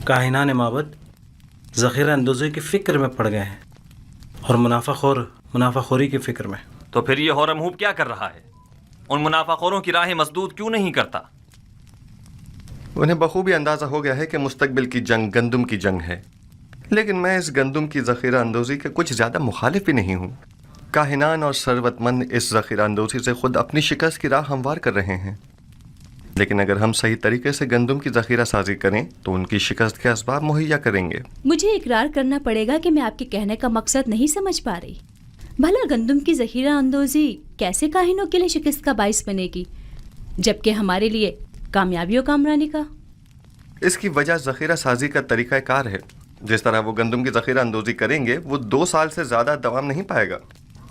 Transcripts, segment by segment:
काहिनान माबद ज़ख़ीरा अंदोज़ी की फ़िक्र में पड़ गए हैं और मुनाफाखोरी की फ़िक्र में। तो फिर ये हौरमहूब क्या कर रहा है? उन मुनाफाखोरों की राहें मसदूद क्यों नहीं करता? उन्हें बखूबी अंदाज़ा हो गया है कि मुस्तकबिल की जंग गंदम की जंग है, लेकिन मैं इस गंदम की ज़ख़ीरा अंदोज़ी के कुछ ज़्यादा मुखालिफ भी नहीं हूँ। काहिनान और सरवतमंद इस ज़ख़ीरा अंदोज़ी से ख़ुद अपनी शिकस्त की राह हमवार कर रहे हैं, लेकिन अगर हम सही तरीके से गंदम की ज़ख़ीरा साजी करें तो उनकी शिकस्त के असबाब मुहैया करेंगे। मुझे इकरार करना पड़ेगा कि मैं आपके कहने का मकसद नहीं समझ पा रही। भला गंदम की ज़ख़ीरा अंदोज़ी कैसे काहिनों के लिए शिकस्त का बाइस बनेगी, जबकि हमारे लिए कामयाबी और कामरानी का? इसकी वजह ज़ख़ीरा साजी का तरीक़ा कार है। जिस तरह वो गंदम की ज़ख़ीरा अंदोज़ी करेंगे वो 2 साल से ज़्यादा दवाम नहीं पाएगा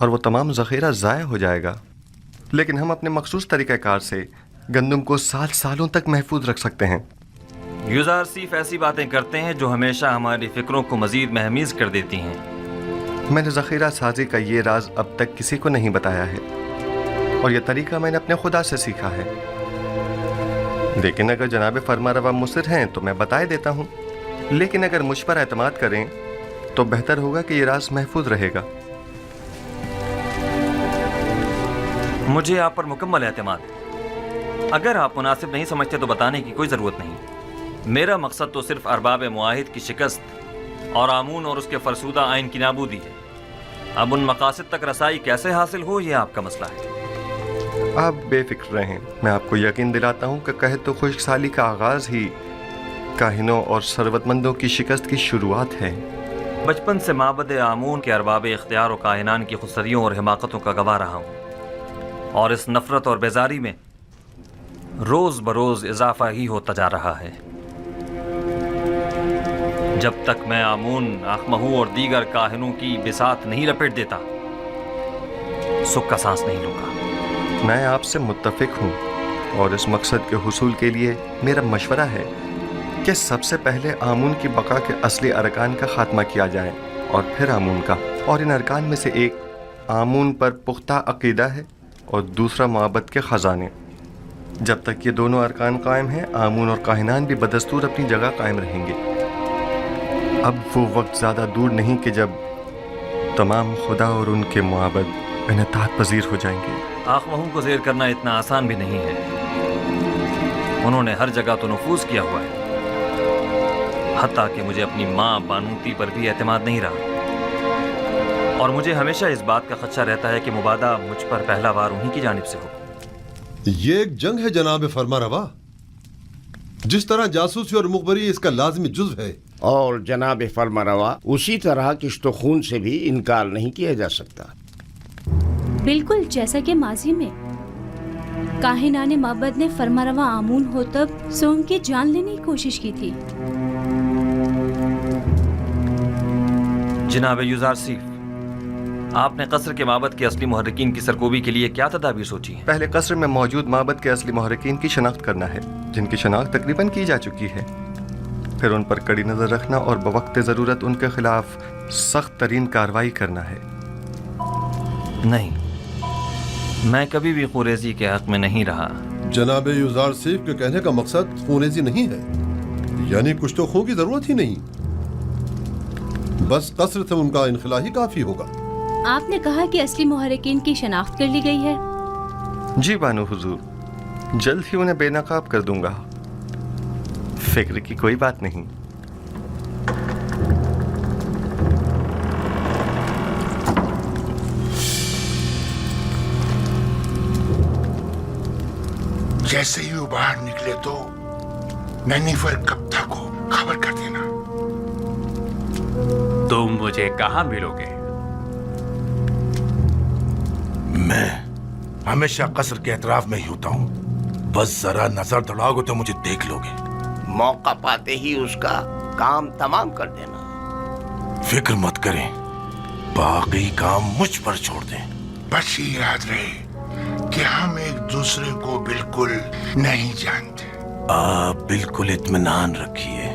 और वो तमाम ज़ख़ीरा ज़ाया हो जाएगा। लेकिन हम अपने मखसूस तरीक़ा कार से गंदम को सालों तक महफूज रख सकते हैं। यूज़ारसीफ ऐसी बातें करते हैं जो हमेशा हमारी फ़िक्रों को मज़ीद महमीज़ कर देती हैं। मैंने ज़ख़ीरा साजी का ये राज अब तक किसी को नहीं बताया है और यह तरीका मैंने अपने खुदा से सीखा है, लेकिन अगर जनाब फरमारवा मुसिर हैं तो मैं बताए देता हूँ। लेकिन अगर मुझ पर एतमाद करें तो बेहतर होगा कि ये राज महफूज रहेगा। मुझे आप पर मुकम्मल एतमाद है। अगर आप मुनासिब नहीं समझते तो बताने की कोई ज़रूरत नहीं। मेरा मकसद तो सिर्फ अरबाब मुआहिद की शिकस्त और आमून और उसके फरसूदा आइन की नाबूदी है। अब उन मकासद तक रसाई कैसे हासिल हो, ये आपका मसला है। आप बेफिक्र रहें, मैं आपको यकीन दिलाता हूँ कि कहे तो खुशहाली का आगाज़ ही काहिनों और सरवतमंदों की शिकस्त की शुरुआत है। बचपन से माबद आमून के अरबाब इख्तियार और काहिनान की खुसरियों और हिमाकतों का गवाह रहा हूँ, और इस नफ़रत और बेजारी में रोज़ बरोज़ इजाफा ही होता जा रहा है। जब तक मैं आमून, आखमहू और दीगर काहिनों की बिसात नहीं लपेट देता, सुख का सांस नहीं लूँगा। मैं आपसे मुत्तफिक हूँ और इस मकसद के हुसूल के लिए मेरा मशवरा है कि सबसे पहले आमून की बका के असली अरकान का खात्मा किया जाए और फिर आमून का। और इन अरकान में से एक आमून पर पुख्ता अकीदा है और दूसरा मुहब्बत के ख़जाने। जब तक ये दोनों अरकान कायम हैं, आमून और काहिनान भी बदस्तूर अपनी जगह कायम रहेंगे। अब वो वक्त ज़्यादा दूर नहीं कि जब तमाम खुदा और उनके मुआबद इन्हतात पजीर हो जाएंगे। आखमहू को ज़ेर करना इतना आसान भी नहीं है। उन्होंने हर जगह तो नफूज किया हुआ है, हत्ता कि मुझे अपनी माँ बानूती पर भी एतमाद नहीं रहा, और मुझे हमेशा इस बात का खदशा रहता है कि मुबादा मुझ पर पहला वार उन्हीं की जानिब से हो। ये एक जंग है जनाब फरमारवा। जिस तरह जासूसी और मुखबरी इसका लाजमी जुज़्व है, और जनाब फरमारवा उसी तरह किश्तो खून से भी इनकार नहीं किया जा सकता। बिल्कुल जैसा कि माजी में काहिनाने माबद ने फरमारवा आमून हो तब सोम की जान लेने की कोशिश की थी। जनाब यूज़ारसीफ, आपने कसर के माबद के असली मुहर्रिकीन की सरकोबी के लिए क्या तदाबीर सोची है? पहले कसर में मौजूद माबद के असली मुहर्रिकीन की शनाख्त करना है, जिनकी शनाख्त तकरीबन की जा चुकी है। फिर उन पर कड़ी नज़र रखना और बवक्त ज़रूरत उनके खिलाफ सख्त तरीन कार्रवाई करना है। नहीं, मैं कभी भी खुरेजी के हक में नहीं रहा। जनाब यूज़ारसीफ के कहने का मकसद खूनेजी नहीं है, यानी कुछ तो खून की जरूरत ही नहीं, बस कसर से उनका इनखला ही काफी होगा। आपने कहा कि असली मुहर्रिकीन की शनाख्त कर ली गई है? जी बानो हुजूर, जल्द ही उन्हें बेनकाब कर दूंगा, फिक्र की कोई बात नहीं। जैसे ही वो बाहर निकले तो नैनीफर कप्ता को खबर कर देना। तुम मुझे कहाँ मिलोगे? मैं हमेशा कसर के एतराफ में ही होता हूँ, बस जरा नजर दौड़ाओगे तो मुझे देख लोगे। मौका पाते ही उसका काम तमाम कर देना। फिक्र मत करें, बाकी काम मुझ पर छोड़ दें। बस ये याद रहे कि हम एक दूसरे को बिल्कुल नहीं जानते। आप बिल्कुल इत्मीनान रखिए।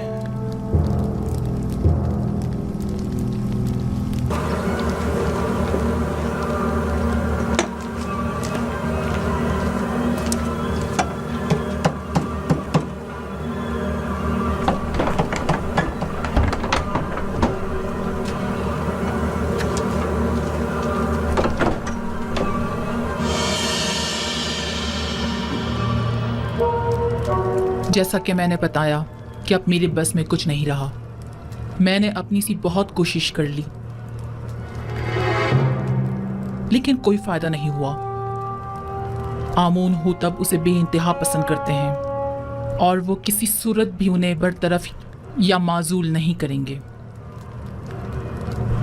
जैसा कि मैंने बताया कि अब मेरे बस में कुछ नहीं रहा। मैंने अपनी सी बहुत कोशिश कर ली, लेकिन कोई फायदा नहीं हुआ। आमून होतब उसे बेइंतहा पसंद करते हैं और वो किसी सूरत भी उन्हें बरतरफ या माजूल नहीं करेंगे।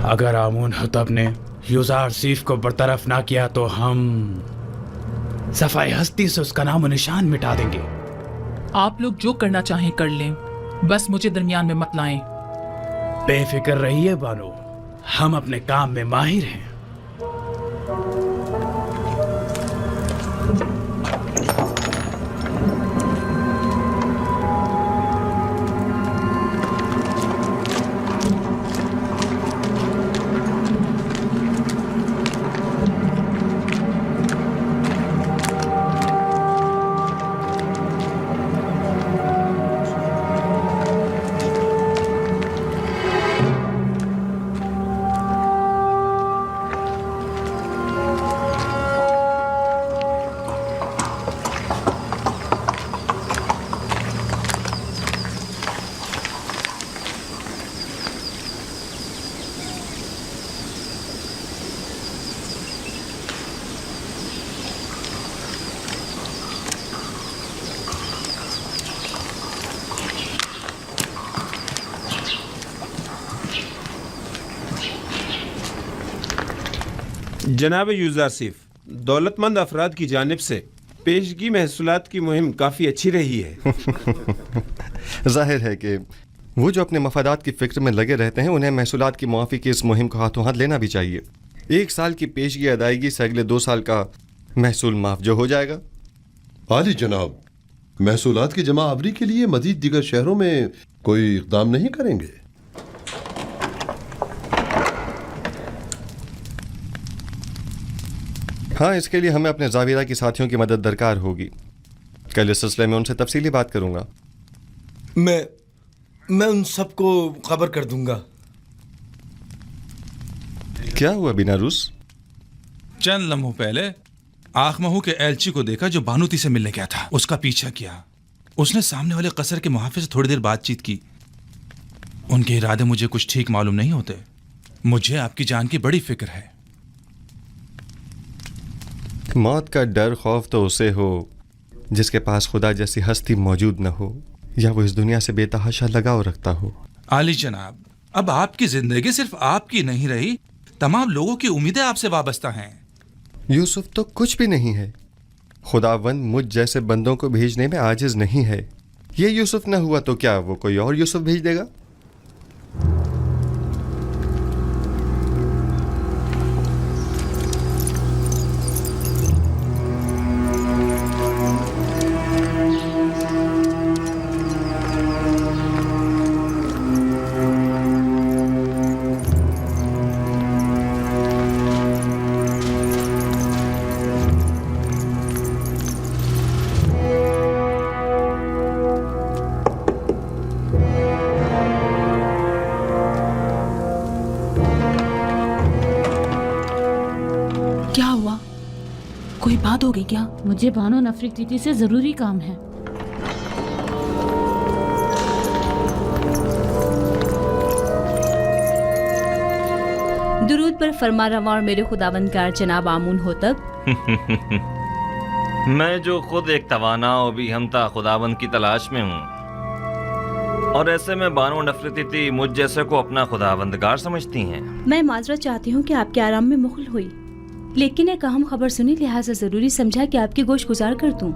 अगर आमून हुतब ने यूजार सीफ को बरतरफ ना किया तो हम सफाई हस्ती से उसका नाम और निशान मिटा देंगे। आप लोग जो करना चाहें कर लें, बस मुझे दरमियान में मत लाएं। बेफिक्र रहिए बानो, हम अपने काम में माहिर हैं। जनाब यूज़ारसिफ, दौलतमंद अफराद की जानिब से पेशगी महसूलात की मुहिम काफ़ी अच्छी रही है। जाहिर है कि वो जो अपने मफादात की फ़िक्र में लगे रहते हैं, उन्हें महसूलात की मुआफ़ी की इस मुहिम को हाथों हाथ लेना भी चाहिए। 1 साल की पेशगी अदायगी से अगले 2 साल का महसूल माफ़ जो हो जाएगा। आली जनाब, महसूलात की जमा आवरी के लिए मज़ीद दीगर शहरों में कोई इक़दाम नहीं करेंगे? हाँ, इसके लिए हमें अपने ज़ाविरा की साथियों की मदद दरकार होगी। कल इस सिलसिले में उनसे तफसीली बात करूँगा। मैं उन सबको खबर कर दूंगा। क्या हुआ बिना रूस? चंद लम्हों पहले आखमहू के एलची को देखा जो बानूती से मिलने गया था। उसका पीछा किया। उसने सामने वाले कसर के मुहाफिज से थोड़ी देर बातचीत की। उनके इरादे मुझे कुछ ठीक मालूम नहीं होते। मुझे आपकी जान की बड़ी फिक्र है। मौत का डर खौफ तो उसे हो जिसके पास खुदा जैसी हस्ती मौजूद न हो, या वो इस दुनिया से बेतहाशा लगाव रखता हो। आली जनाब, अब आपकी जिंदगी सिर्फ आपकी नहीं रही, तमाम लोगों की उम्मीदें आपसे वाबस्ता हैं। यूसुफ तो कुछ भी नहीं है। खुदावंद मुझ जैसे बंदों को भेजने में आजिज नहीं है। ये यूसुफ न हुआ तो क्या वो कोई और यूसुफ भेज देगा? कोई बात हो गई क्या? मुझे बानो नफरीती से जरूरी काम है। दुरूद पर फरमा रवा और मेरे खुदावंदगार जनाब आमून होतब। मैं जो खुद एक तवाना और भी हमता खुदावंद की तलाश में हूँ, और ऐसे में बानो नफरीती मुझ जैसे को अपना खुदावंदगार समझती हैं। मैं माजरत चाहती हूँ कि आपके आराम में मुखल हुई, लेकिन एक अहम खबर सुनी, लिहाजा जरूरी समझा कि आपकी गोश गुजार कर दूं।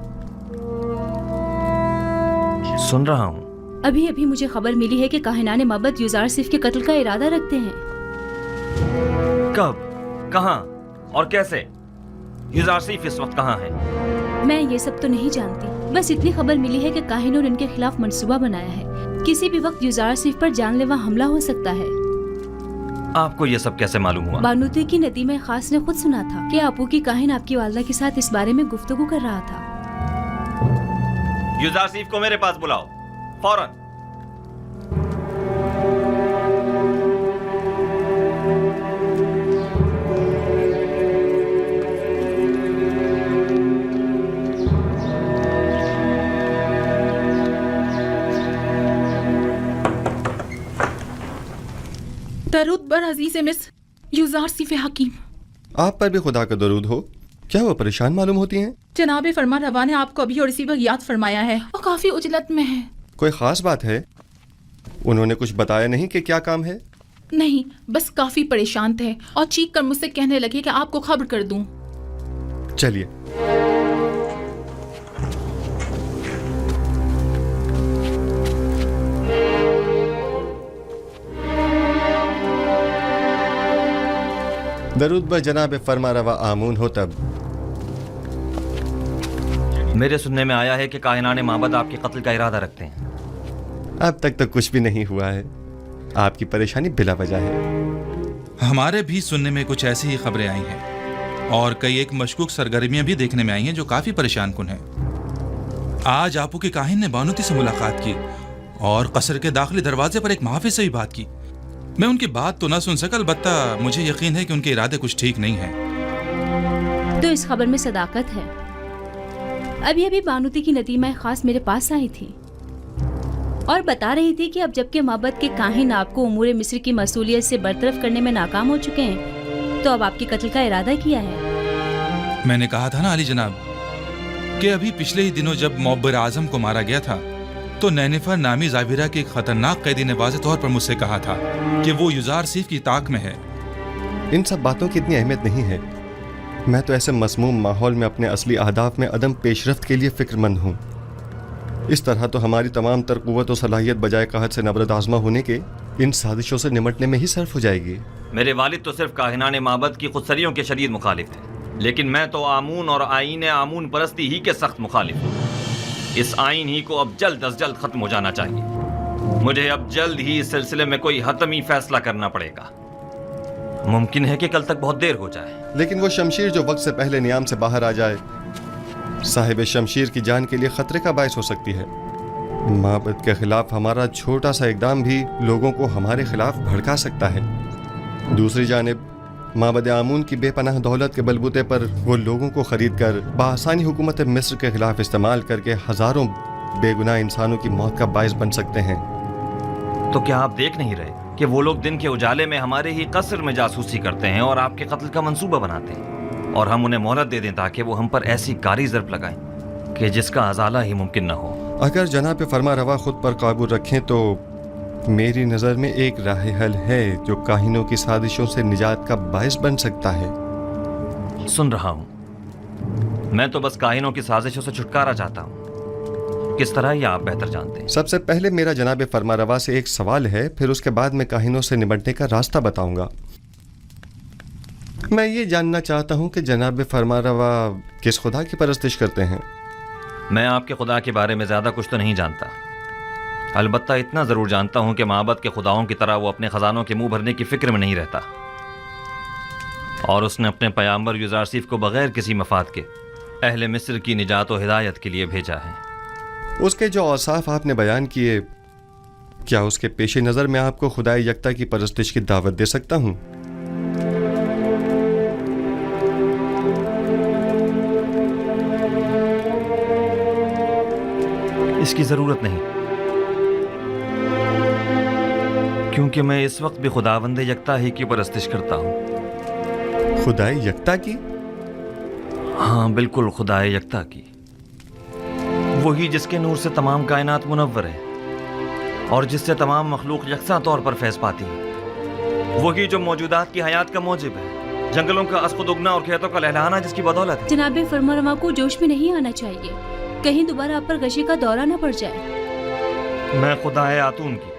सुन रहा हूँ। अभी अभी मुझे खबर मिली है कि काहिनाने मबद यूज़ारसिफ के कत्ल का इरादा रखते हैं। कब, कहाँ और कैसे? यूज़ारसिफ इस वक्त कहाँ है? मैं ये सब तो नहीं जानती, बस इतनी खबर मिली है कि काहिनों ने इनके खिलाफ मंसूबा बनाया है। किसी भी वक्त यूज़ारसिफ पर जानलेवा हमला हो सकता है। आपको ये सब कैसे मालूम हुआ? बानूती की नदीमा खास ने खुद सुना था कि आपू की काहिन आपकी वालदा के साथ इस बारे में गुफ्तगू कर रहा था। यूज़ारसिफ को मेरे पास बुलाओ, फौरन। दरूद बर अजीज मिस युजार सिफ हकीम। आप पर भी खुदा का दरूद हो। क्या वो परेशान मालूम होती हैं? जनाब फरमा रवा ने आपको अभी और इसी वक्त याद फरमाया है और काफी उजलत में है। कोई खास बात है? उन्होंने कुछ बताया नहीं कि क्या काम है? नहीं, बस काफी परेशान थे और चीख कर मुझसे कहने लगे कि आपको खबर कर दूं। चलिए। दरूद ब जनाब फरमा रवा आमून हो तब। मेरे सुनने में आया है कि कायनाने माबद आपके कत्ल का इरादा रखते हैं। अब तक तो कुछ भी नहीं हुआ है। आपकी परेशानी बिला वजह है। हमारे भी सुनने में कुछ ऐसी ही खबरें आई हैं और कई एक मशकूक सरगर्मियां भी देखने में आई हैं जो काफी परेशान कुन हैं। आज आपू के काहिन ने बानुती से मुलाकात की और कसर के दाखिली दरवाजे पर एक मुहाफिज से भी बात की। मैं उनकी बात तो ना सुन सका, अलबत्ता मुझे यकीन है कि उनके इरादे कुछ ठीक नहीं हैं। तो इस खबर में सदाकत है। अभी अभी बानुती की नदीमा खास मेरे पास आई थी और बता रही थी कि अब जबकि माबद के काहिन आपको उमूर मिस्र की मसूलियत से बरतरफ करने में नाकाम हो चुके हैं, तो अब आपके कत्ल का इरादा किया है। मैंने कहा था ना अली जनाब कि अभी पिछले ही दिनों जब मुअब्बर आजम को मारा गया था तो नैनिफर नामी जाबिरा के एक खतरनाक कैदी ने वाज़ेह तौर पर मुझसे कहा था कि वो युजार सीफ की ताक में है। इन सब बातों की इतनी अहमियत नहीं है। मैं तो ऐसे मसमूम माहौल में अपने असली अहदाफ में अदम पेशरफ्त के लिए फिक्रमंद हूँ। इस तरह तो हमारी तमाम तर क़ुव्वत और सलाहियत बजाय कहत से नबरद आज़मा होने के इन साजिशों से निमटने में ही सर्फ हो जाएगी। मेरे वालिद तो सिर्फ काहिनाने माबद की खुदसरियों के शदीद मुखालिफ है, लेकिन मैं तो आमून और आईन आमून परस्ती ही के सख्त मुखालिफ हूँ। इस आइन ही को अब जल्द अज जल्द खत्म हो जाना चाहिए। मुझे अब जल्द ही इस सिलसिले में कोई हतमी फैसला करना पड़ेगा। मुमकिन है कि कल तक बहुत देर हो जाए, लेकिन वो शमशीर जो वक्त से पहले नियाम से बाहर आ जाए साहिब शमशीर की जान के लिए खतरे का बायस हो सकती है। माबद के खिलाफ हमारा छोटा सा इकदाम भी लोगों को हमारे खिलाफ भड़का सकता है। दूसरी जानिब माबद आमून की बेपनाह दौलत के बलबूते पर वो लोगों को खरीद कर बआसानी हुकूमत मिस्र के खिलाफ इस्तेमाल करके हजारों बेगुनाह इंसानों की मौत का बायस बन सकते हैं। तो क्या आप देख नहीं रहे कि वो लोग दिन के उजाले में हमारे ही कसर में जासूसी करते हैं और आपके कत्ल का मंसूबा बनाते हैं, और हम उन्हें मोहलत दे दें ताकि वो हम पर ऐसी कारी ज़र्ब लगाएं कि जिसका अजाला ही मुमकिन न हो। अगर जनाब फरमा रवा खुद पर काबू रखें तो मेरी नज़र में एक राह हल है जो काहिनों की साजिशों से निजात का बायस बन सकता है। सुन रहा हूँ। मैं तो बस काहिनों की साजिशों से छुटकारा चाहता हूँ। किस तरह ये आप बेहतर जानते हैं। सबसे पहले मेरा जनाब फरमा रवा से एक सवाल है, फिर उसके बाद मैं काहिनों से निपटने का रास्ता बताऊंगा। मैं ये जानना चाहता हूँ कि जनाब फरमा रवा किस खुदा की परस्तिश करते हैं। मैं आपके खुदा के बारे में ज़्यादा कुछ तो नहीं जानता, अलबत्ता इतना ज़रूर जानता हूँ कि माबद के खुदाओं की तरह वो अपने ख़जानों के मुंह भरने की फ़िक्र में नहीं रहता, और उसने अपने पैगंबर युजार सीफ को बग़ैर किसी मफाद के अहले मिस्र की निजात और हिदायत के लिए भेजा है। उसके जो औसाफ आपने बयान किए, क्या उसके पेश नज़र में आपको खुदाई यकता की परस्तिश की दावत दे सकता हूँ? इसकी ज़रूरत नहीं, क्योंकि मैं इस वक्त भी खुदावंद यकता ही की परस्तिश करता हूँ। खुदाई यकता की? हाँ बिल्कुल, खुदाए यकता की, वही जिसके नूर से तमाम कायनात मुनव्वर है और जिससे तमाम मखलूक यकसा तौर पर फैज़ पाती है, वही जो मौजूदात की हयात का मौजिब है, जंगलों का अस्क़ दुगना और खेतों का लहलहाना जिसकी बदौलत है। जनाब फरमा को जोश में नहीं आना चाहिए, कहीं दोबारा आप पर गशी का दौरा न पड़ जाए। मैं खुदाए आतून की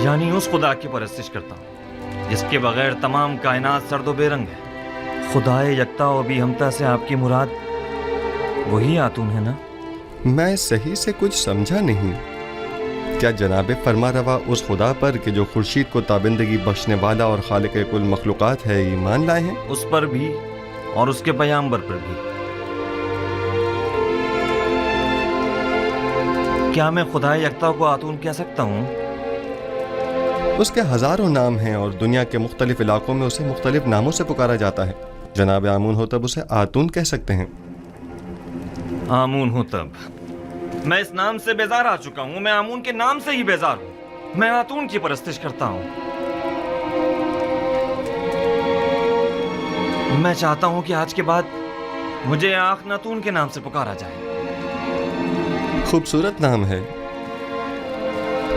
यानी उस खुदा की परस्तिश करता हूँ जिसके बगैर तमाम कायनात सर्दो बेरंग है। खुदाए यकता और भी हमता से आपकी मुराद वही आतून है ना? मैं सही से कुछ समझा नहीं। क्या जनाब फरमा रवा उस खुदा पर कि जो खुर्शीद को ताबिंदगी बख्शने वाला और खालिक कुल मखलूक़ात है ईमान लाए हैं? उस पर भी और उसके पैगंबर पर भी। क्या मैं खुदाए यकता को आतून कह सकता हूँ? उसके हजारों नाम हैं और दुनिया के मुख्तलिफ इलाकों में उसे मुख्तलिफ नामों से पुकारा जाता है। जनाब आमून हो तब उसे आतून कह सकते हैं। आमून हो तब? मैं इस नाम से बेजार आ चुका हूँ। मैं आमून के नाम से ही बेजार हूँ। मैं आतून की परस्तिश करता हूँ। میں چاہتا ہوں کہ آج کے بعد مجھے آخناتون کے نام سے پکارا جائے۔ خوبصورت نام ہے،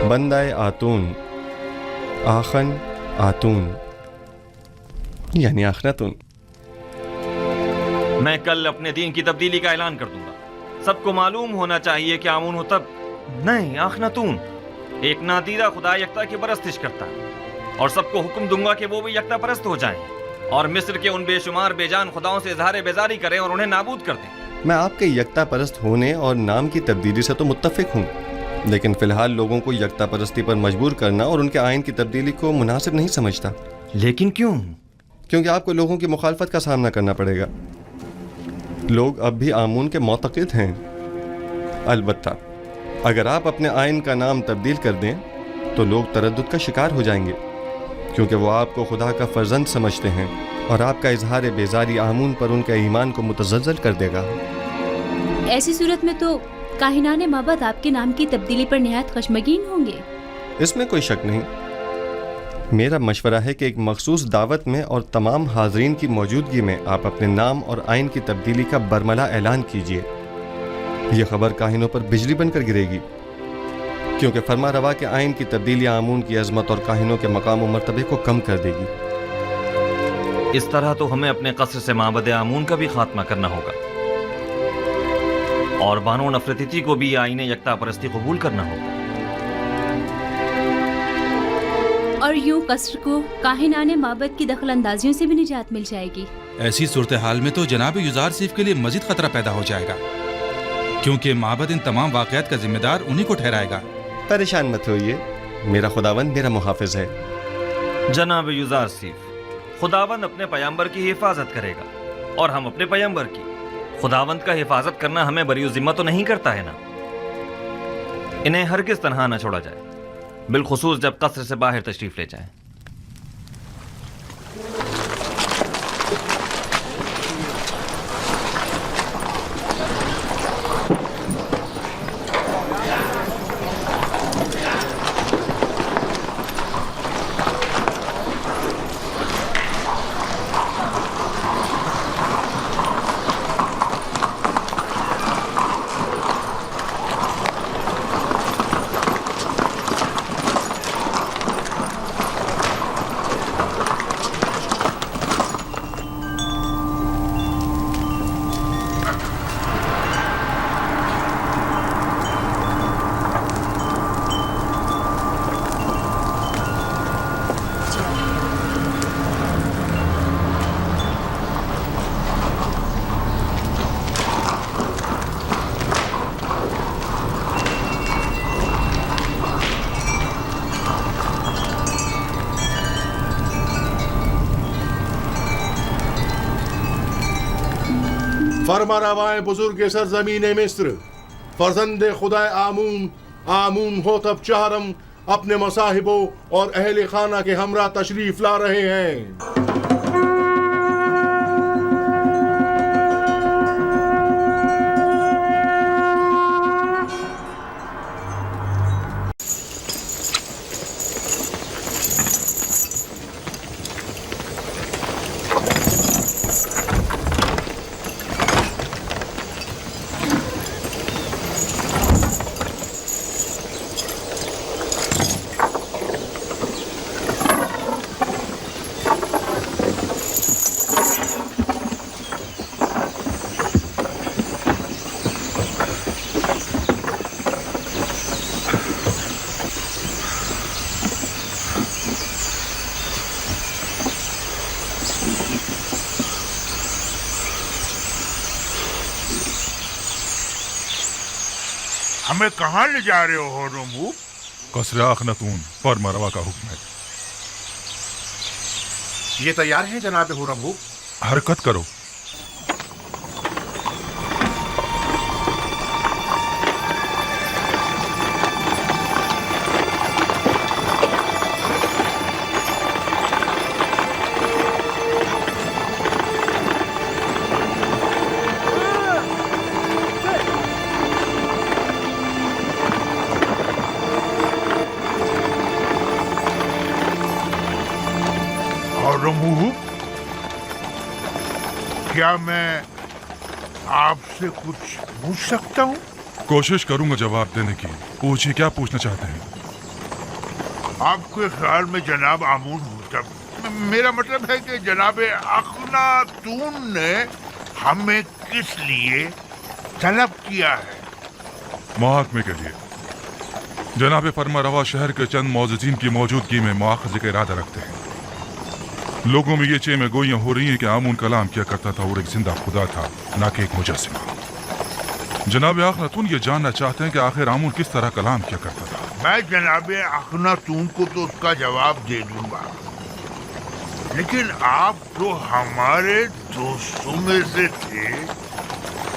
بندہ آتون، آخن آتون یعنی آخناتون۔ میں کل اپنے دین کی تبدیلی کا اعلان کر دوں گا۔ سب کو معلوم ہونا چاہیے کہ آمون ہوتب نہیں، آخناتون ایک نادیدہ خدا یکتا کی پرستش کرتا ہے، اور سب کو حکم دوں گا کہ وہ بھی یکتا پرست ہو جائیں اور مصر کے ان بے شمار بے جان خداؤں سے اظہار بیزاری کریں اور انہیں نابود کر دیں۔ میں آپ کے یکتا پرست ہونے اور نام کی تبدیلی سے تو متفق ہوں، لیکن فی الحال لوگوں کو یکتا پرستی پر مجبور کرنا اور ان کے آئین کی تبدیلی کو مناسب نہیں سمجھتا۔ لیکن کیوں؟ کیونکہ آپ کو لوگوں کی مخالفت کا سامنا کرنا پڑے گا۔ لوگ اب بھی آمون کے معتقد ہیں، البتہ اگر آپ اپنے آئین کا نام تبدیل کر دیں تو لوگ تردد کا شکار ہو جائیں گے، کیونکہ وہ آپ کو خدا کا فرزند سمجھتے ہیں، اور آپ کا اظہار بیزاری آمون پر ان کے ایمان کو متزلزل کر دے گا۔ ایسی صورت میں تو کاہنان معبد آپ کے نام کی تبدیلی پر نہایت خشمگین ہوں گے۔ اس میں کوئی شک نہیں۔ میرا مشورہ ہے کہ ایک مخصوص دعوت میں اور تمام حاضرین کی موجودگی میں آپ اپنے نام اور آئین کی تبدیلی کا برملا اعلان کیجیے۔ یہ خبر کاہنوں پر بجلی بن کر گرے گی، کیونکہ فرما روا کے آئین کی تبدیلی آمون کی عظمت اور کاہنوں کے مقام و مرتبے کو کم کر دے گی۔ اس طرح تو ہمیں اپنے قصر سے معبد آمون کا بھی خاتمہ کرنا ہوگا، اور بانو نفرتیتی کو بھی آئین یکتا پرستی قبول کرنا ہوگا، اور یوں قصر کو کاہنان معبد کی دخل اندازیوں سے بھی نجات مل جائے گی۔ ایسی صورتحال میں تو جناب یوزار سیف کے لیے مزید خطرہ پیدا ہو جائے گا، کیونکہ معبد ان تمام واقعات کا ذمہ دار انہی کو ٹھہرائے گا۔ پریشان مت ہوئیے، میرا خداوند میرا محافظ ہے۔ جناب یوزار سیف، خداوند اپنے پیامبر کی حفاظت کرے گا، اور ہم اپنے پیامبر کی۔ خداوند کا حفاظت کرنا ہمیں بری ذمہ تو نہیں کرتا ہے نا؟ انہیں ہرگز تنہا نہ چھوڑا جائے، بالخصوص جب قصر سے باہر تشریف لے جائیں۔ فرما روائے بزرگ سرزمین مصر، فرزند خدا آمون ہوتب چہرم اپنے مصاحبوں اور اہل خانہ کے ہمراہ تشریف لا رہے ہیں۔ ہمیں کہاں لے جا رہے ہو رمو؟ قصر آخناتون، فرما روا کا حکم ہے۔ یہ تیار ہیں جناب ہورمو؟ حرکت کرو۔ क्या मैं आपसे कुछ पूछ सकता हूँ? कोशिश करूंगा जवाब देने की। पूछिए, क्या पूछना चाहते हैं? आपके ख्याल में जनाब आमून होतब, मेरा मतलब है कि जनाब अखनातून ने हमें किस लिए तलब किया है? मुहाकमे के लिए। जनाब फरमा रवा शहर के चंद मौजूदीन की मौजूदगी में मुआखजे का इरादा रखते हैं। लोगों में ये चेमे गोइयां हो रही हैं कि आमून कलाम किया करता था और एक जिंदा खुदा था, ना कि एक मुजस्सिमा। जनाब अखनातून ये जानना चाहते हैं कि आखिर आमून किस तरह कलाम किया करता था। मैं जनाब अखनातून को तो उसका जवाब दे दूंगा, लेकिन आप तो हमारे दोस्तों में से थे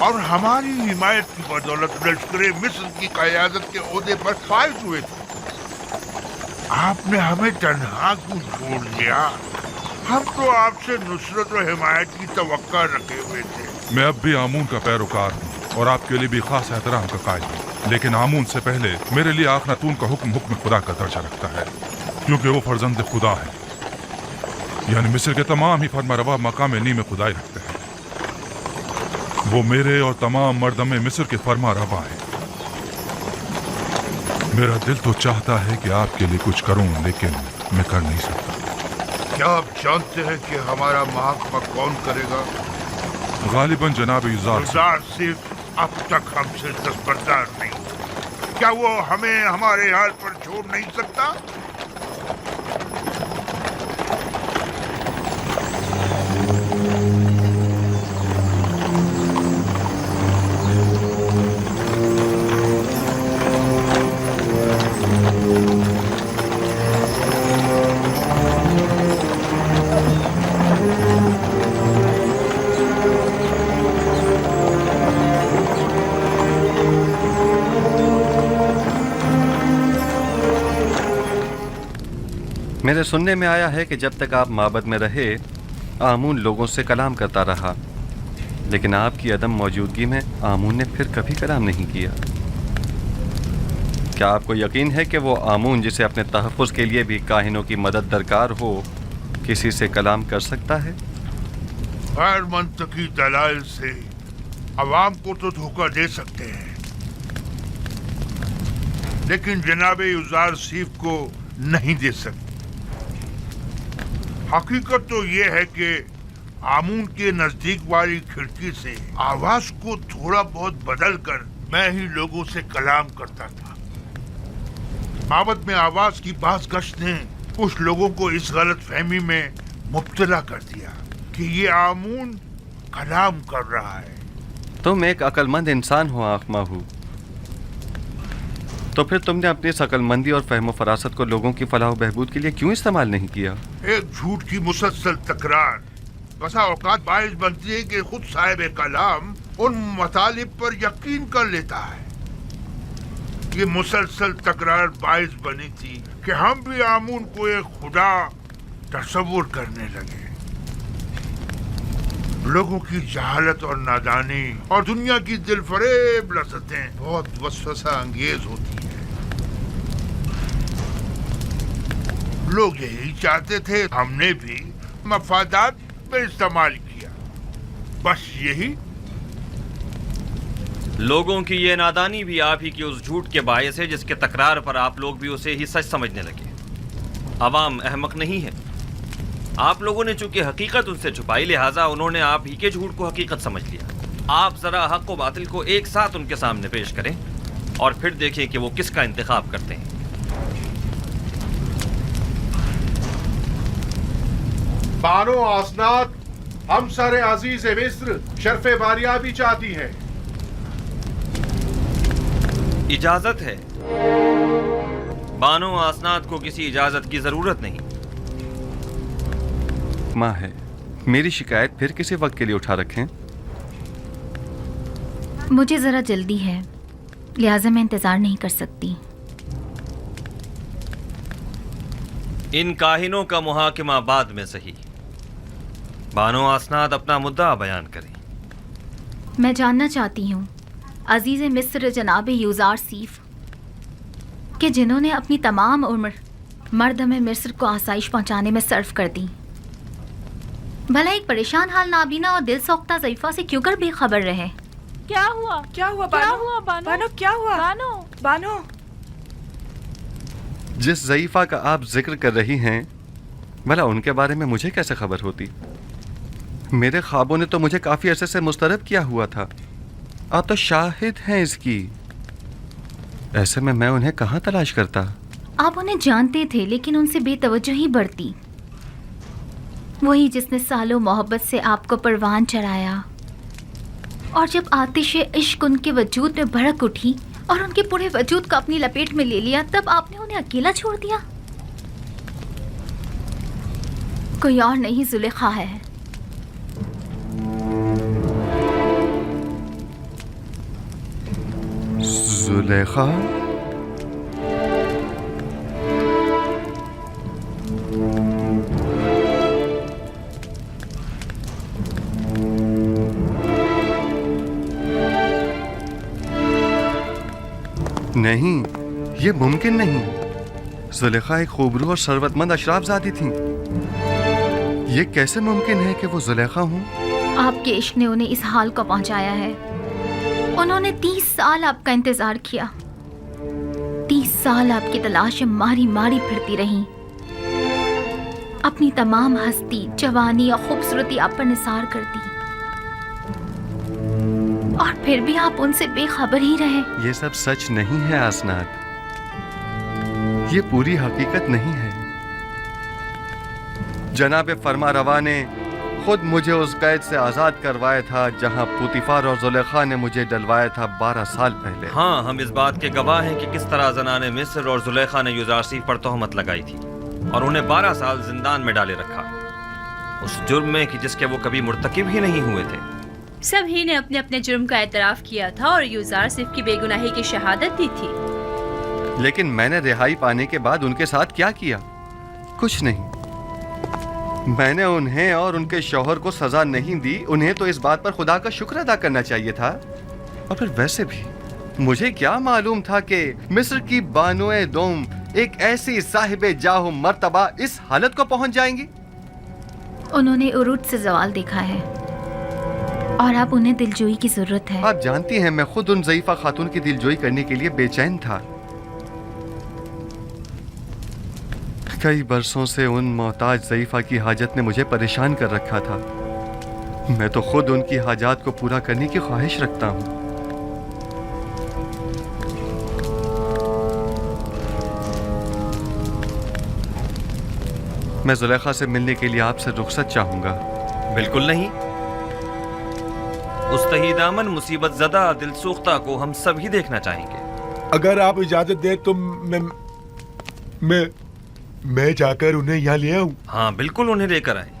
और हमारी हिमायत की बदौलत लश्कर मिस्र की क़यादत के ओहदे पर फाइज हुए थे। आपने हमें तन्हा क्यों छोड़ दिया? हम तो आपसे नुसरत और हिमायत की तवक्का रखे हुए थे। मैं अब भी आमून का पैरोकार हूँ और आपके लिए भी खास एहतराम का कायल हूँ, लेकिन आमून से पहले मेरे लिए अखनातून का हुक्म खुदा का दर्जा रखता है, क्योंकि वो फर्जंद खुदा है। यानी मिस्र के तमाम ही फरमा मकाम नी में खुदाई रखते हैं। वो मेरे और तमाम मर्दमे मिस्र के फरमा रवा है। मेरा दिल तो चाहता है कि आपके लिए कुछ करूं, लेकिन मैं कर नहीं सकता। क्या आप जानते हैं कि हमारा महकमा कौन करेगा? गालिबन जनाब युज़ार सिर्फ अब तक हमसे दस्तबरदार नहीं। क्या वो हमें हमारे हाल पर छोड़ नहीं सकता? मेरे सुनने में आया है कि जब तक आप माबद में रहे आमून लोगों से कलाम करता रहा, लेकिन आपकी अदम मौजूदगी में आमून ने फिर कभी कलाम नहीं किया। क्या आपको यकीन है कि वो आमून जिसे अपने तहफ़्फ़ुज़ के लिए भी काहिनों की मदद दरकार हो, किसी से कलाम कर सकता है? गैर मंतकी दलाइल से अवाम को तो धोखा दे सकते हैं, लेकिन जनाब युज़ार सीफ को नहीं दे सकते। हकीकत तो ये है कि आमून के नजदीक वाली खिड़की से आवाज को थोड़ा बहुत बदल कर मैं ही लोगों से कलाम करता था। माबद में आवाज की बाज़ गश्त ने कुछ लोगों को इस गलत फहमी में मुब्तला कर दिया कि ये आमून कलाम कर रहा है। तुम एक अक्लमंद इंसान हो आखमाहू, तो फिर तुमने अपनी इस अक्लमंदी और फहम फरासत को लोगों की फलाह बहबूद के लिए क्यों इस्तेमाल नहीं किया? एक झूठ की मुसलसल तकरार बसा औकात बाइस बनती है कि खुद साहिब कलाम उन मतालिब पर यकीन कर लेता है। ये मुसलसल तकरार बाइस बनी थी कि हम भी आमून को एक खुदा तस्वुर करने लगे। लोगों की जहालत और नादानी और दुनिया की दिलफरेब लज़्ज़तें बहुत वसवसा अंगेज होती हैं। लोग यही चाहते थे, हमने भी मफादात में इस्तेमाल किया, बस यही। लोगों की ये नादानी भी आप ही की उस झूठ के बायस है जिसके तकरार पर आप लोग भी उसे ही सच समझने लगे। अवाम अहमक नहीं है। आप लोगों ने चूंकि हकीकत उनसे छुपाई, लिहाजा उन्होंने आप ही के झूठ को हकीकत समझ लिया। आप जरा हक व बातिल को एक साथ उनके सामने पेश करें और फिर देखें कि वो किसका इंतखाब करते हैं। बानो आसनात हम सर अजीज मिस्र शर्फ बारियाबी चाहती है। इजाजत है। बानो आसनात को किसी इजाजत की जरूरत नहीं। माँ है, मेरी शिकायत फिर किसी वक्त के लिए उठा रखें। मुझे ज़रा जल्दी है, लिहाजा मैं इंतज़ार नहीं कर सकती। इन काहिनों का मुहाकिमा बाद में सही। बानो आसनाद अपना मुद्दा बयान करें। मैं जानना चाहती हूँ अजीज़ मिस्र जनाब युज़ार सीफ कि जिन्होंने अपनी तमाम उम्र मर्द में मिस्र को आसाइश पहुँचाने में सर्फ कर दी, भला एक परेशान हाल नाबीना और दिल सोख्ता ज़ईफ़ा से क्यों कर बेखबर रहे? क्या हुआ? क्या हुआ क्या बानो? हुआ बानो? बानो क्या हुआ? बानो जिस ज़ईफ़ा का आप जिक्र कर रही हैं, भला उनके बारे में मुझे कैसे खबर होती? मेरे ख्वाबों ने तो मुझे काफ़ी अरसे से मुस्तरब किया हुआ था। आप तो शाहिद हैं इसकी। ऐसे में मैं उन्हें कहाँ तलाश करता? आप उन्हें जानते थे लेकिन उनसे बेतवज्जोही बढ़ती। वही जिसने सालों मोहब्बत से आपको परवान चढ़ाया, और जब आतिश इश्क उनके वजूद में भड़क उठी और उनके पूरे वजूद को अपनी लपेट में ले लिया, तब आपने उन्हें अकेला छोड़ दिया। कोई और नहीं, जुलेखा है। जुलेखा? नहीं, ये मुमकिन नहीं। जुलेखा एक खूबरू और शरबतमंद अशराफजादी थी। ये कैसे मुमकिन है कि वो जुलेखा हूँ? आपके इश्क ने उन्हें इस हाल को पहुंचाया है। उन्होंने 30 साल आपका इंतजार किया। 30 साल आपकी तलाश में मारी मारी फिरती रही। अपनी तमाम हस्ती, जवानी और खूबसूरती आप पर निसार कर दी, और फिर भी आप उनसे बेखबर ही रहे। ये सब सच नहीं है आसनाद। ये पूरी हकीकत नहीं है। जनाब फरमारवा ने खुद मुझे उस कैद से आज़ाद करवाया था जहां पुतिफार और जुलेखा ने मुझे डलवाया था 12 साल पहले। हाँ, हम इस बात के गवाह हैं कि किस तरह ज़नाने मिस्र और जुलेखा ने यूज़ार सीफ पर तोहमत लगाई थी और उन्हें 12 साल जिंदान में डाले रखा, उस जुर्म में कि जिसके वो कभी मुर्तकिब ही नहीं हुए थे। सभी ने अपने अपने जुर्म का एतराफ़ किया था और यूज़ार सिर्फ की बेगुनाही की शहादत दी थी। लेकिन मैंने रिहाई पाने के बाद उनके साथ क्या किया? कुछ नहीं। मैंने उन्हें और उनके शौहर को सजा नहीं दी। उन्हें तो इस बात पर खुदा का शुक्र अदा करना चाहिए था। और फिर वैसे भी मुझे क्या मालूम था कि मिस्र की बानोए दोम एक ऐसी साहिबे जाहो मर्तबा इस हालत को पहुंच जाएंगी। उन्होंने उरूज से ज़वाल देखा है और अब उन्हें दिलजोई की जरूरत है। आप जानती हैं मैं खुद उन ज़ईफ़ा खातून की दिलजोई करने के लिए बेचैन था। कई बरसों से उन मोहताज ज़ईफ़ा की हाजत ने मुझे परेशान कर रखा था। मैं तो खुद उनकी हाजात को पूरा करने की ख्वाहिश रखता हूँ। मैं जुलेखा से मिलने के लिए आपसे रुखसत चाहूंगा। बिल्कुल नहीं। उस तहीदामन मुसीबत ज़दा दिलसूख्ता को हम सभी देखना चाहेंगे। अगर आप इजाजत दें तो मैं जाकर उन्हें यहाँ ले आऊं। हाँ बिल्कुल, उन्हें लेकर आए।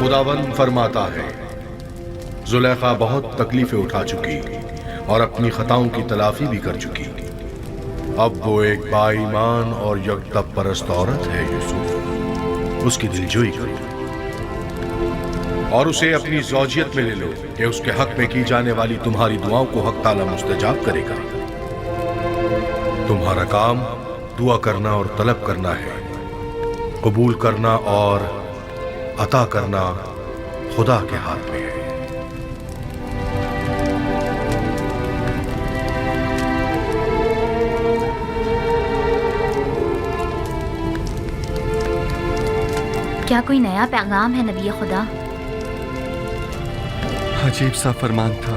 खुदावंद फरमाता है, जुलेखा बहुत तकलीफें उठा चुकी और अपनी खताओं की तलाफी भी कर चुकी। अब वो एक बाईमान और यकदम परस्त औरत है। यूसुफ, उसकी दिलजोई करो और उसे अपनी ज़ौजियत में ले लो कि उसके हक में की जाने वाली तुम्हारी दुआओं को हक ताला मुस्तजाब करेगा। तुम्हारा काम दुआ करना और तलब करना है। कबूल करना और अता करना खुदा के हाथ में है। क्या कोई नया पैगाम है नबी खुदा? अजीब सा फरमान था।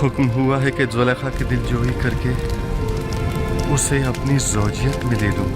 हुक्म हुआ है कि जुलेखा की दिलजोई करके उसे अपनी ज़ौजियत में ले लूं।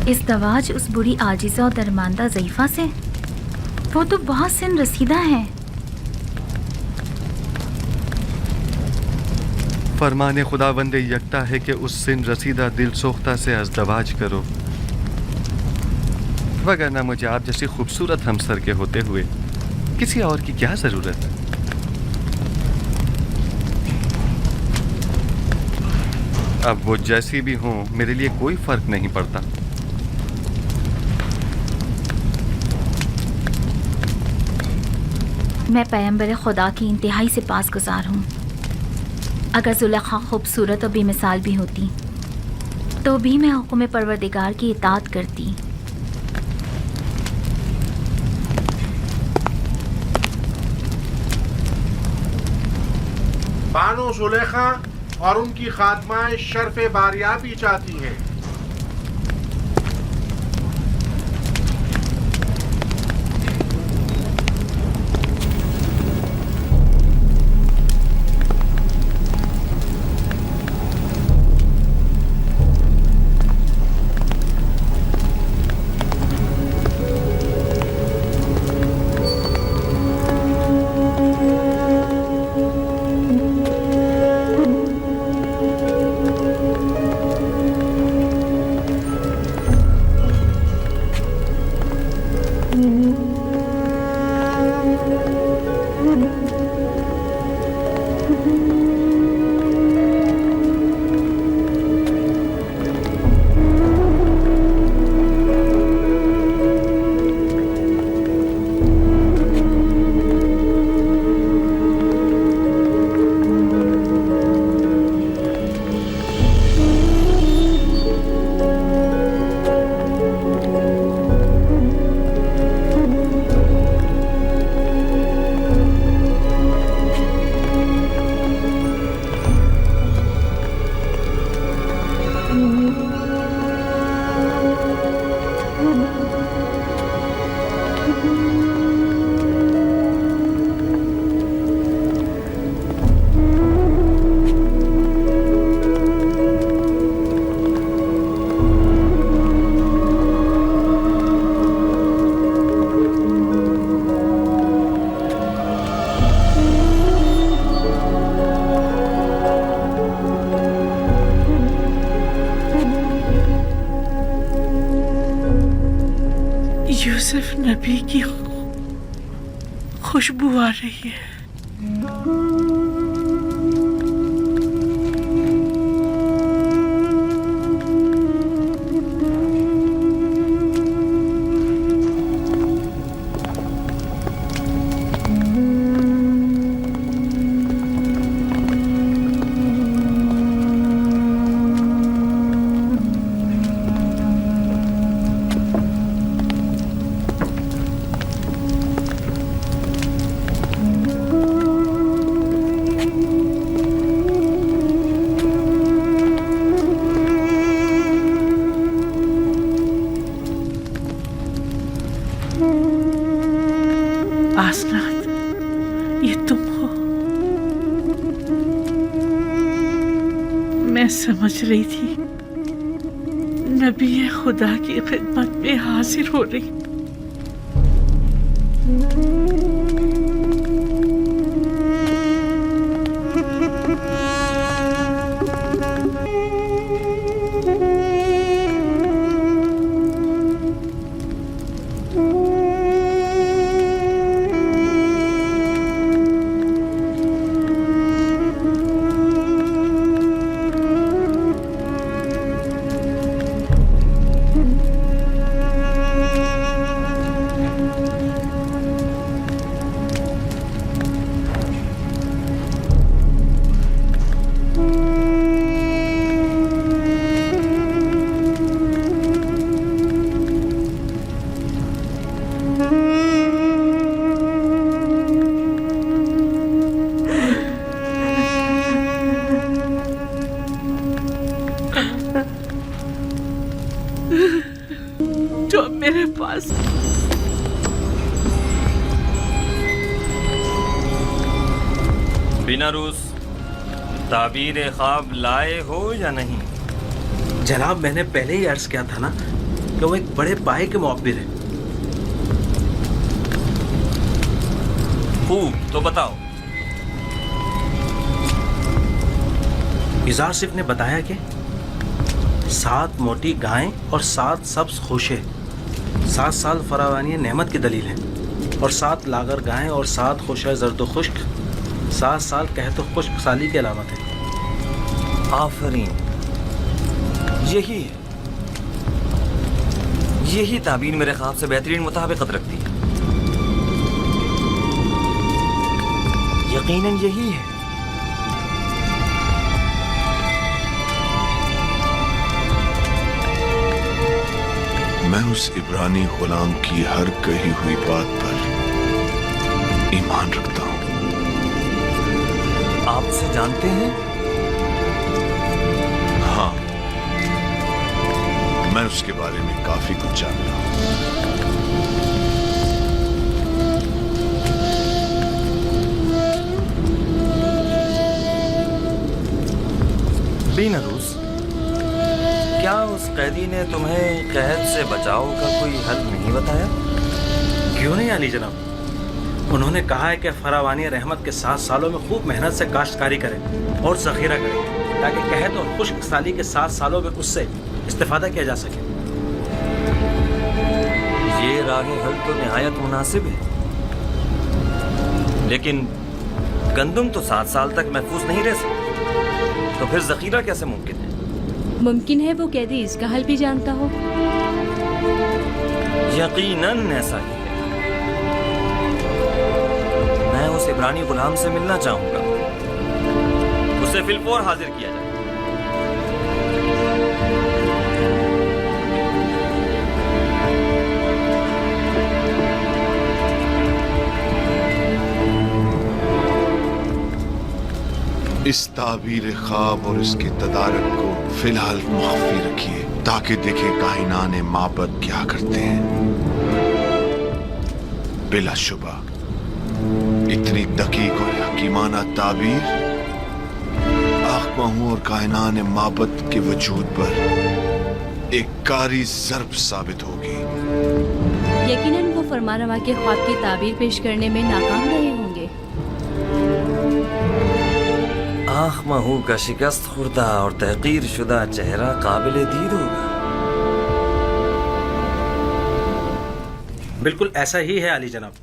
ازدواج اس بری عاجزہ اور درماندہ ضعیفہ سے؟ وہ تو بہت سن رسیدہ ہے. فرمان خداوند یکتا ہے کہ اس سن رسیدہ دل سوختہ سے ازدواج کرو، وگرنہ مجھے آپ جیسی خوبصورت ہمسر کے ہوتے ہوئے کسی اور کی کیا ضرورت ہے؟ اب وہ جیسی بھی ہوں میرے لیے کوئی فرق نہیں پڑتا. میں پیغمبر خدا کی انتہائی سے پاس گزار ہوں. اگر زلیخا خوبصورت اور بے مثال بھی ہوتی تو بھی میں حکم پروردگار کی اطاعت کرتی. بانو زلیخا اور ان کی خادمہ شرف باریابی چاہتی ہیں. یوسف نبی کی خوشبو آ رہی ہے. آسنات، یہ تم ہو؟ میں سمجھ رہی تھی نبی خدا کی خدمت میں حاضر ہو رہی. आवाज। बिना रूस ताबीर ख्वाब लाए हो या नहीं? जनाब, मैंने पहले ही अर्ज किया था ना कि वो एक बड़े पाए के मुअब्बिर है। खूब, तो बताओ। युज़ारसिफ ने बताया कि 7 मोटी गायें और 7 सब्ज खोशे 7 साल फरावानी नेमत की दलील हैं, और 7 लागर गायें और 7 खोशे जर्द खुश्क 7 साल कहत खुश्क साली की अलामत है। आफरीन, यही ताबीर मेरे ख्वाब से बेहतरीन मुताबिकत रखती है। यकीनन यही है। मैं उस इब्रानी गुलाम की हर कही हुई बात पर ईमान रखता हूं। आप उसे जानते हैं? हाँ, मैं उसके बारे में काफी कुछ जानता हूं। बिना रूस, क्या उस कैदी ने तुम्हें कैद से बचाव का कोई हल नहीं बताया? क्यों नहीं आली जनाब, उन्होंने कहा है कि फरावानी रहमत के 7 सालों में खूब मेहनत से काश्तकारी करें और ज़ख़ीरा करें, ताकि कहत और खुश्क साली के 7 सालों में उससे इस्तिफादा किया जा सके। ये राह हल तो निहायत मुनासिब है, लेकिन गंदम तो 7 साल तक महफूज नहीं रह सकती, तो फिर ज़ख़ीरा कैसे मुमकिन है? मुमकिन है वो कैदी इसका हल भी जानता हो। यकीनन ऐसा ही है। मैं उस इब्रानी गुलाम से मिलना चाहूंगा, उसे फिलफौर हाजिर किया जाए। इस ताबीर ख्वाब और इसके तदारक को फिलहाल मुख्फी रखिए, ताकि देखें कायनात माबद क्या करते हैं। बिलाशुबा इतनी दकीक और हकीमाना ताबीर आखमाहू और कायनात माबद के वजूद पर एक कारी ज़र्ब साबित होगी। यकीनन वो फरमानवा के ख्वाब की ताबीर पेश करने में नाकाम रहे होंगे। आखमाहू का शिकस्त खुर्दा और तहकीर शुदा चेहरा काबिल दीद होगा। बिल्कुल ऐसा ही है अली जनाब।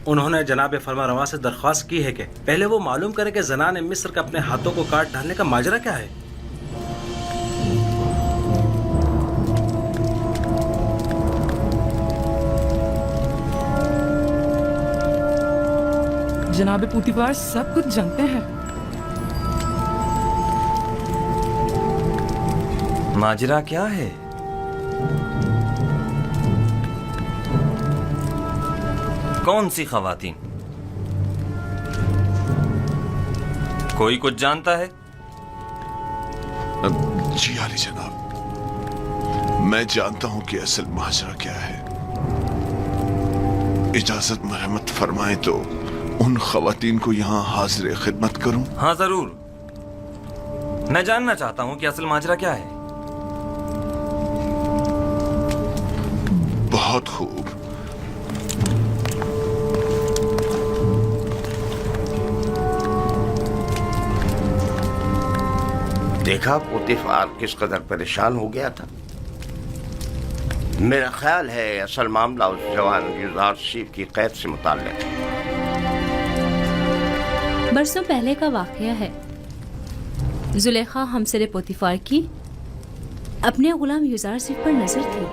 उन्होंने जनाब फरमारवा से दरख्वास्त की है कि पहले वो मालूम करें कि ज़नान मिस्र का अपने हाथों को काट डालने का माजरा क्या है। जनाब पुतिवार सब कुछ जानते हैं। माजरा क्या है? कौन सी खवातीन? कोई कुछ जानता है? जी आली जनाब, मैं जानता हूं कि असल माजरा क्या है। इजाजत मरहमत फरमाएं तो उन खवातीन को यहाँ हाजिर खिदमत करूं? हाँ जरूर, मैं जानना चाहता हूं कि असल माजरा क्या है। बहुत खूब। देखा पुतिफार किस कदर परेशान हो गया था। मेरा ख्याल है असल मामला उस जवान युज़ारसिफ की कैद से मुताल्लिक़ है। बरसों पहले का वाक़या है। जुलेखा हमसरे पोतिफार की अपने गुलाम युज़ारसिफ पर नजर थी।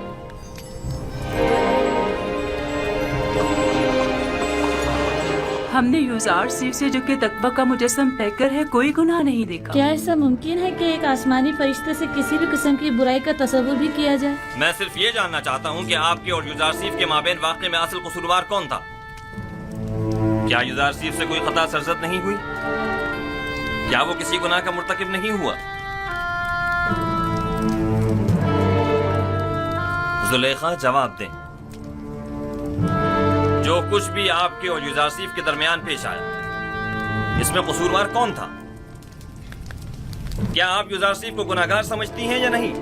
हमने युज़ारसिफ से जो कि तकवा का मुजस्सम पैकर है कोई गुनाह नहीं देखा। क्या ऐसा मुमकिन है कि एक आसमानी फरिश्ते से किसी भी किस्म की बुराई का तस्वुर भी किया जाए? मैं सिर्फ ये जानना चाहता हूँ कि आपके और युज़ारसिफ के माबेन वाक़े में असल कसूरवार कौन था? क्या युज़ारसिफ से कोई खता सरजद नहीं हुई? क्या वो किसी गुनाह का मुर्तकिब नहीं हुआ? जुलेखा जवाब दें। جو کچھ بھی آپ کے اور یوزارسیف کے درمیان پیش آیا، اس میں قصوروار کون تھا؟ کیا آپ یوزارسیف کو گناہگار سمجھتی ہیں یا نہیں؟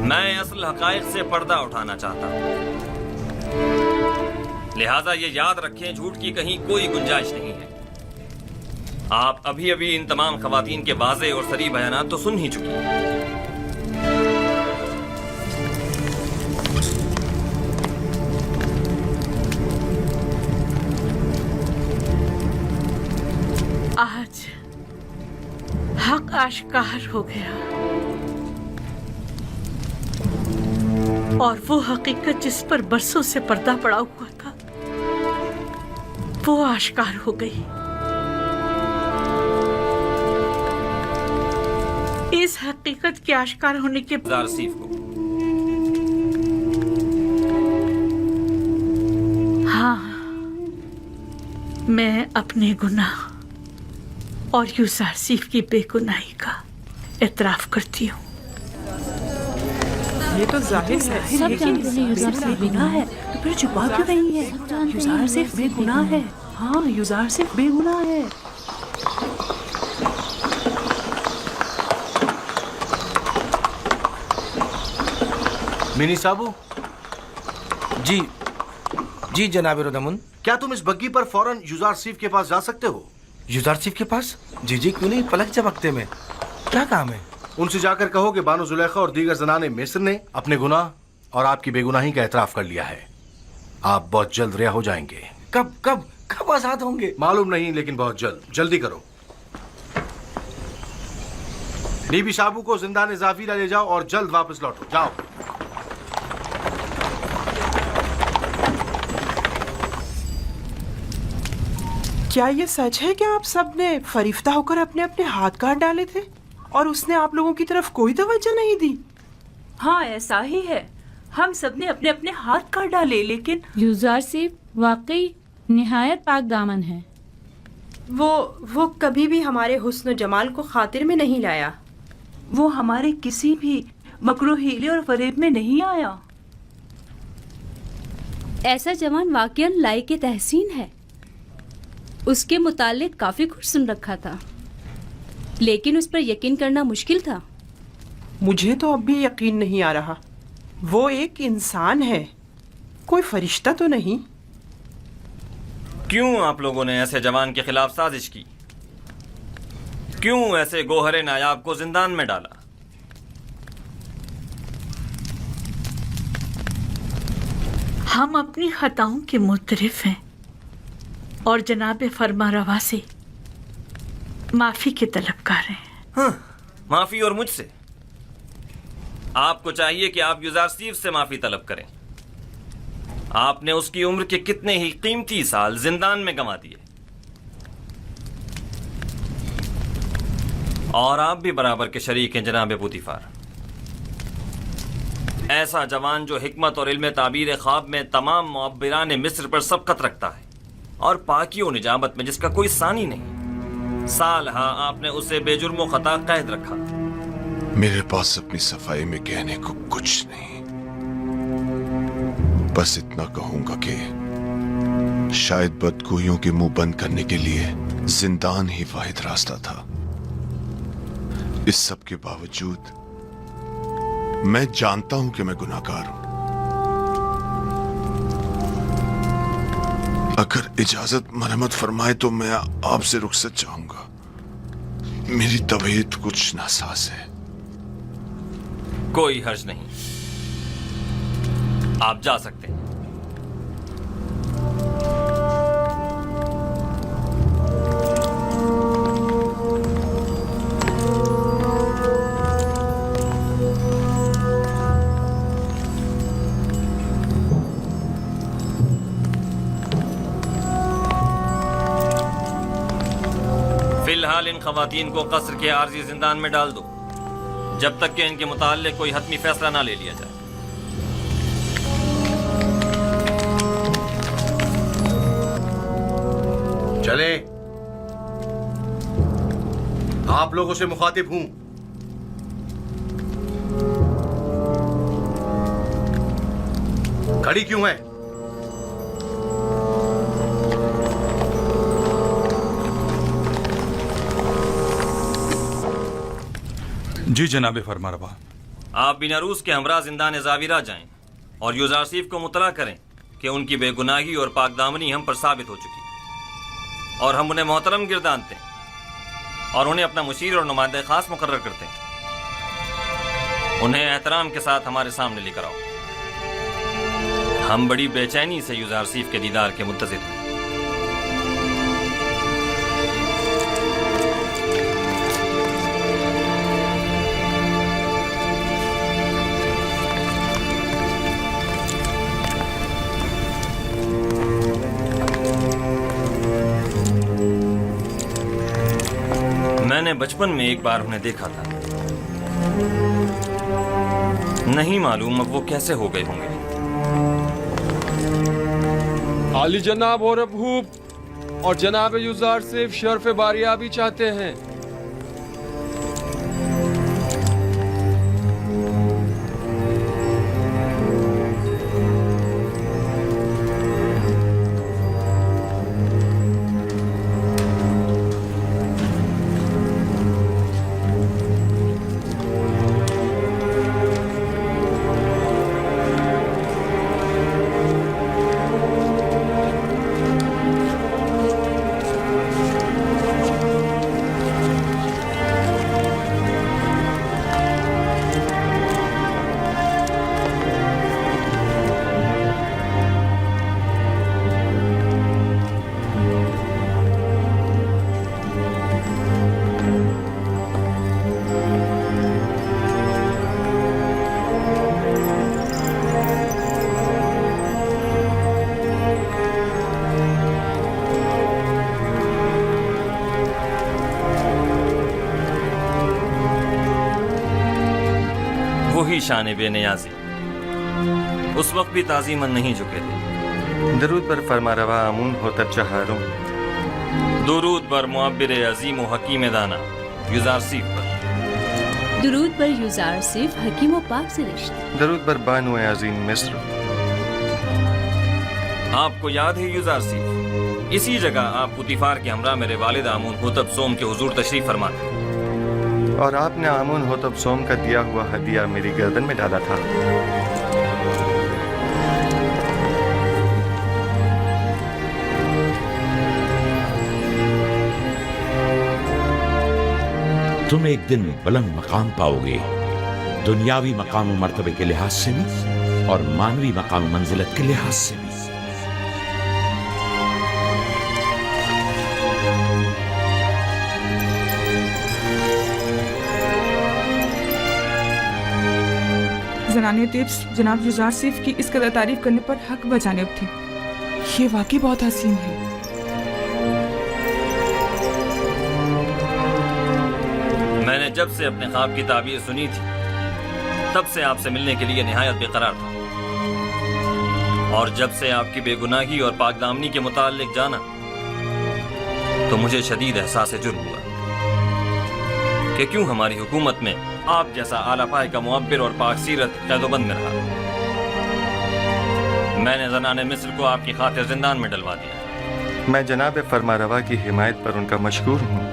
میں اصل حقائق سے پردہ اٹھانا چاہتا ہوں، لہذا یہ یاد رکھیں جھوٹ کی کہیں کوئی گنجائش نہیں ہے۔ آپ ابھی ابھی ان تمام خواتین کے واضح اور صریح بیانات تو سن ہی چکی ہیں۔ آج حق آشکار ہو گیا اور وہ حقیقت جس پر برسوں سے پردہ پڑا ہوا تھا وہ آشکار ہو گئی۔ اس حقیقت کے آشکار ہونے کے یوزارسیف کو ہاں، میں اپنے گناہ اور یوزارسیف کی بے گناہی کا اعتراف کرتی ہوں۔ یہ تو ظاہر ہے، سب جانتے ہیں یوزارسیف بے گناہ ہے، تو پھر چھپا کیوں رہی ہے؟ یوزارسیف بے گناہ ہے، ہاں یوزارسیف بے گناہ ہے۔ مینی صاحبو، جی جناب ردمن، کیا تم اس بگی پر فوراً یوزارسیف کے پاس جا سکتے ہو؟ یوزارسیف کے پاس؟ جی کیوں نہیں، پلک جھپکتے میں، کیا کام ہے؟ ان سے جا کر کہو کہ بانو زلیخا اور دیگر زنان مصر نے اپنے گناہ اور آپ کی بے گناہی کا اعتراف کر لیا ہے۔ آپ بہت جلد رہا ہو جائیں گے۔ کب آزاد ہوں گے؟ معلوم نہیں، لیکن بہت جلد۔ جلدی کرو۔ بی بی صاحبو کو زندان زافیرہ لے جاؤ اور جلد واپس لوٹو۔ جاؤ۔ کیا یہ سچ ہے کہ آپ سب نے فریفتہ ہو کر اپنے اپنے ہاتھ کاٹ ڈالے تھے اور اس نے آپ لوگوں کی طرف کوئی توجہ نہیں دی؟ ہاں ایسا ہی ہے، ہم سب نے اپنے اپنے ہاتھ کاٹ ڈالے، لیکن یوزارسیف واقعی نہایت پاک دامن ہے۔ وہ کبھی بھی ہمارے حسن و جمال کو خاطر میں نہیں لایا۔ وہ ہمارے کسی بھی مکر و حیلے اور فریب میں نہیں آیا۔ ایسا جوان واقعاً لائق تحسین ہے۔ اس کے متعلق کافی کچھ سن رکھا تھا، لیکن اس پر یقین کرنا مشکل تھا۔ مجھے تو اب بھی یقین نہیں آ رہا۔ وہ ایک انسان ہے، کوئی فرشتہ تو نہیں۔ کیوں آپ لوگوں نے ایسے جوان کے خلاف سازش کی؟ کیوں ایسے گوہر نایاب کو زندان میں ڈالا؟ ہم اپنی خطاؤں کے معترف ہیں اور جناب فرما روا سے معافی کے طلبگار ہیں۔ ہاں، معافی اور مجھ سے؟ آپ کو چاہیے کہ آپ یوزارسیف سے معافی طلب کریں۔ آپ نے اس کی عمر کے کتنے ہی قیمتی سال زندان میں گنوا دیے، اور آپ بھی برابر کے شریک ہیں جناب پوتیفار۔ ایسا جوان جو حکمت اور علم تعبیر خواب میں تمام معبران مصر پر سبقت رکھتا ہے اور پاکی و نجابت میں جس کا کوئی ثانی نہیں، سالہا آپ نے اسے بے جرم و خطا قید رکھا۔ میرے پاس اپنی صفائی میں کہنے کو کچھ نہیں، بس اتنا کہوں گا کہ شاید بدگوئیوں کے منہ بند کرنے کے لیے زندان ہی واحد راستہ تھا۔ اس سب کے باوجود میں جانتا ہوں کہ میں گناہگار ہوں۔ اگر اجازت مرحمت فرمائے تو میں آپ سے رخصت چاہوں گا۔ میری طبیعت کچھ ناساز ہے۔ کوئی حرج نہیں، آپ جا سکتے ہیں۔ فی الحال ان خواتین کو قصر کے عارضی زندان میں ڈال دو جب تک کہ ان کے متعلق کوئی حتمی فیصلہ نہ لے لیا جائے۔ چلے، آپ لوگوں سے مخاطب ہوں۔ खड़ी क्यों है? जी जनाब फरमारवा। आप बिना रूस के हमरा जिंदान ज़ाविरा जाएं और यूज़ारसीफ को मुतला करें कि उनकी बेगुनाही और पाकदामनी हम पर साबित हो चुकी और हम उन्हें मोहतरम गिरदानते हैं और उन्हें अपना मुशीर और नुमाइंदा खास मुकर्रर करते हैं। उन्हें एहतराम के साथ हमारे सामने लेकर आओ। हम बड़ी बेचैनी से यूज़ारसीफ के दीदार के मुंतज़िर हैं। मैंने बचपन में एक बार उन्हें देखा था, नहीं मालूम अब वो कैसे हो गए होंगे। आली जनाब और अबूब और जनाब यूज़ारसीफ शर्फ बारियाबी चाहते हैं। वही शान बेनियाज़ी उस वक्त भी ताज़ीमन नहीं झुके थे। दरूद पर फरमारवा आमून होता चहारों। दुरूद पर मुअब्बिर अज़ीम व हकीम दाना यूज़ारसीफ पर। दुरूद पर यूज़ारसीफ हकीम व पाक से रिश्ते। दरूद पर बानो अज़ीम मिस्र। आपको याद है यूज़ारसीफ, इसी जगह आप पुतिफार के हमरा मेरे वालिद आमून होतब सोम के हुजूर तशरीफ फरमा थे और आपने आमून होतब सोम का दिया हुआ हदिया मेरी गर्दन में डाला था। तुम एक दिन बुलंद मकाम पाओगे, दुनियावी मकाम और मर्तबे के लिहाज से भी और मानवी मकाम मंजिलत के लिहाज से भी। ज़नाने तिब्स जनाब यूज़ारसीफ की इस कदर तारीफ करने पर हक बजानिब थी। ये वाकई बहुत हसीन है। मैंने जब से अपने ख्वाब की ताबीर सुनी थी तब से आपसे मिलने के लिए निहायत बेकरार था, और जब से आपकी बेगुनाही और पाकदामनी के मुताल्लिक जाना तो मुझे शदीद एहसास जुर्म हुआ कि क्यों हमारी हुकूमत में आप जैसा आला पाए का मुअब्बिर और पाक सीरत कैदोबंद में रहा। मैंने ज़नाने मिस्र को आपकी खातिर जिंदान में डलवा दिया। मैं जनाब फरमारवा की हिमायत पर उनका मशकूर हूँ,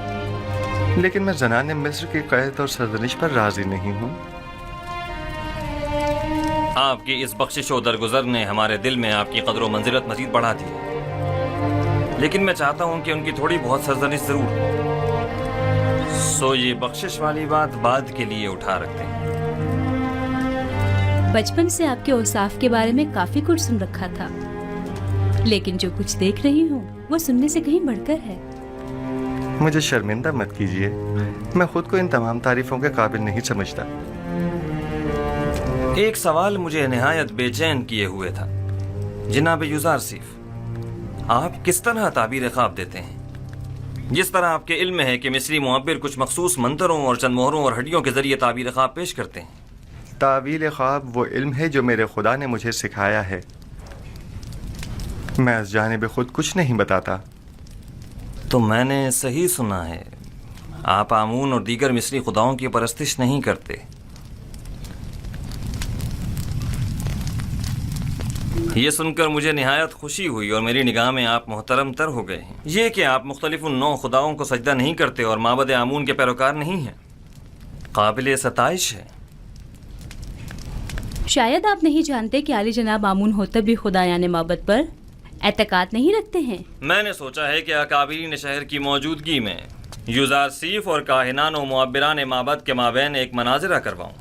लेकिन मैं ज़नाने मिस्र की क़ैद और सरजनिश पर राज़ी नहीं हूँ। आपकी इस बख्शिश और दरगुजर ने हमारे दिल में आपकी कदर व मंजिलत मज़ीद बढ़ा दी है, लेकिन मैं चाहता हूँ कि उनकी थोड़ी बहुत सरजनिश ज़रूर हो। सो ये बख्शिश वाली बात बाद के लिए उठा रखते हैं। बचपन से आपके औसाफ के बारे में काफी कुछ सुन रखा था, लेकिन जो कुछ देख रही हूँ वो सुनने से कहीं बढ़कर है। मुझे शर्मिंदा मत कीजिए, मैं खुद को इन तमाम तारीफों के काबिल नहीं समझता। एक सवाल मुझे निहायत बेचैन किए हुए था। जनाब यूज़ारसीफ, आप किस तरह ताबीर ख्वाब देते हैं? जिस तरह आपके इल्म में है कि मिस्री मुअब्बिर कुछ मखसूस मंतरों और चंद मोहरों और हड्डियों के जरिए ताबीर ख्वाब पेश करते हैं। तावील ख्वाब वो इल्म है जो मेरे खुदा ने मुझे सिखाया है। मैं इस जानिब खुद कुछ नहीं बताता। तो मैंने सही सुना है, आप आमून और दीगर मिस्री खुदाओं की परस्तिश नहीं करते। یہ سن کر مجھے نہایت خوشی ہوئی اور میری نگاہ میں آپ محترم تر ہو گئے ہیں۔ یہ کہ آپ مختلف نو خداؤں کو سجدہ نہیں کرتے اور معبد آمون کے پیروکار نہیں ہیں، قابل ستائش ہے۔ شاید آپ نہیں جانتے کہ عالی جناب آمون ہوتب بھی خدایان معبد پر اعتقاد نہیں رکھتے ہیں۔ میں نے سوچا ہے کہ اکابرین شہر کی موجودگی میں یوزارسیف اور کاہنان و معبران معبد کے مابین ایک مناظرہ کرواؤں۔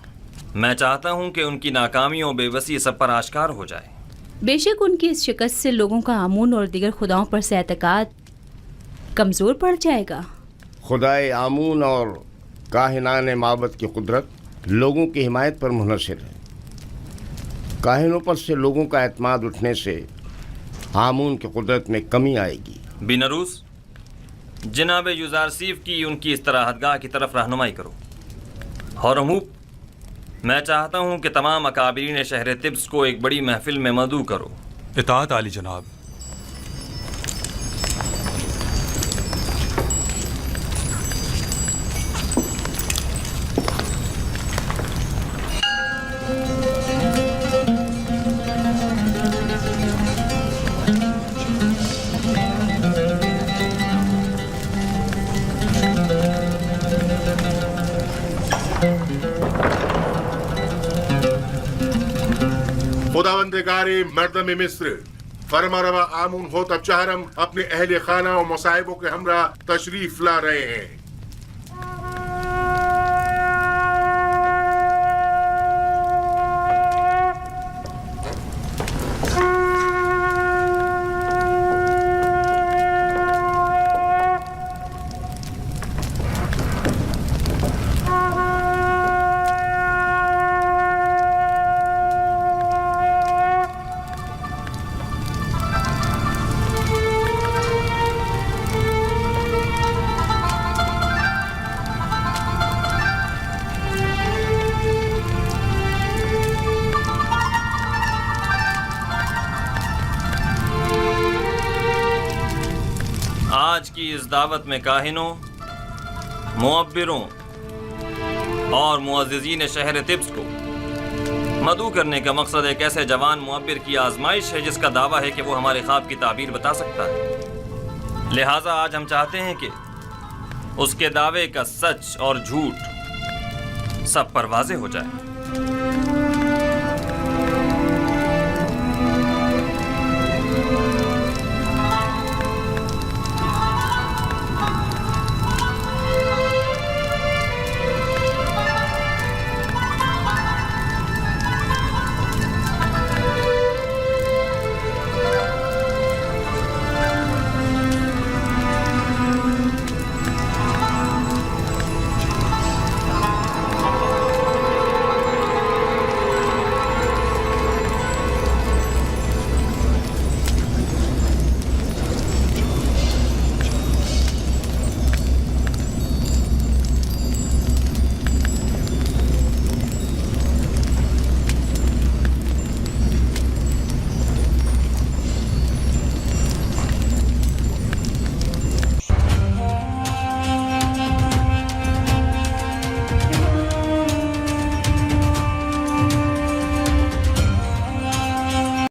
میں چاہتا ہوں کہ ان کی ناکامیوں بے بسی سب پر آشکار ہو جائے۔ بے شک ان کی اس شکست سے لوگوں کا آمون اور دیگر خداؤں پر سے اعتقاد کمزور پڑ جائے گا۔ خدائے آمون اور کاہنان معبد کی قدرت لوگوں کی حمایت پر منحصر ہے۔ کاہنوں پر سے لوگوں کا اعتماد اٹھنے سے آمون کی قدرت میں کمی آئے گی۔ بینروس، جناب یوزارسیف کی ان کی استراحتگاہ کی طرف رہنمائی کرو۔ ہورموپ، میں چاہتا ہوں کہ تمام اکابرین شہر طبس کو ایک بڑی محفل میں مدعو کرو۔ اطاعت عالی جناب۔ خداوندگار مردم مصر، فرما روا آمون ہوتب چہرم اپنے اہل خانہ و مصائبوں کے ہمراہ تشریف لا رہے ہیں۔ آج کی اس دعوت میں کاہنوں، معبروں اور معززین شہر طبس کو مدعو کرنے کا مقصد ایک ایسے جوان معبر کی آزمائش ہے جس کا دعویٰ ہے کہ وہ ہمارے خواب کی تعبیر بتا سکتا ہے۔ لہٰذا آج ہم چاہتے ہیں کہ اس کے دعوے کا سچ اور جھوٹ سب پر واضح ہو جائے۔